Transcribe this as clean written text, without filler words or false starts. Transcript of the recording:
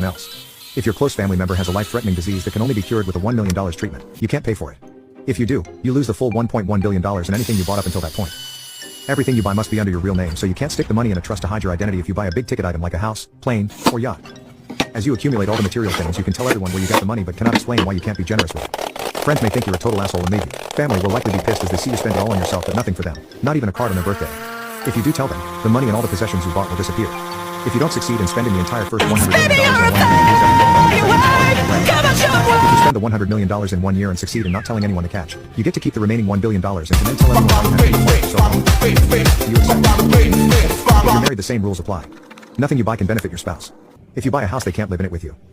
else. If your close family member has a life-threatening disease that can only be cured with a $1 million treatment, you can't pay for it. If you do, you lose the full $1.1 billion in anything you bought up until that point. Everything you buy must be under your real name, so you can't stick the money in a trust to hide your identity if you buy a big-ticket item like a house, plane, or yacht. As you accumulate all the material things, you can tell everyone where you got the money but cannot explain why you can't be generous with it. Friends may think you're a total asshole and leave you. Family will likely be pissed as they see you spend it all on yourself but nothing for them, not even a card on their birthday. If you do tell them, the money and all the possessions you bought will disappear. If you don't succeed in spending the entire first $100 million in 1 year, if you spend the $100 million in 1 year and succeed in not telling anyone the catch, you get to keep the remaining $1 billion and can then tell everyone how you have to. So, you accept. If you're married, the same rules apply. Nothing you buy can benefit your spouse. If you buy a house, they can't live in it with you.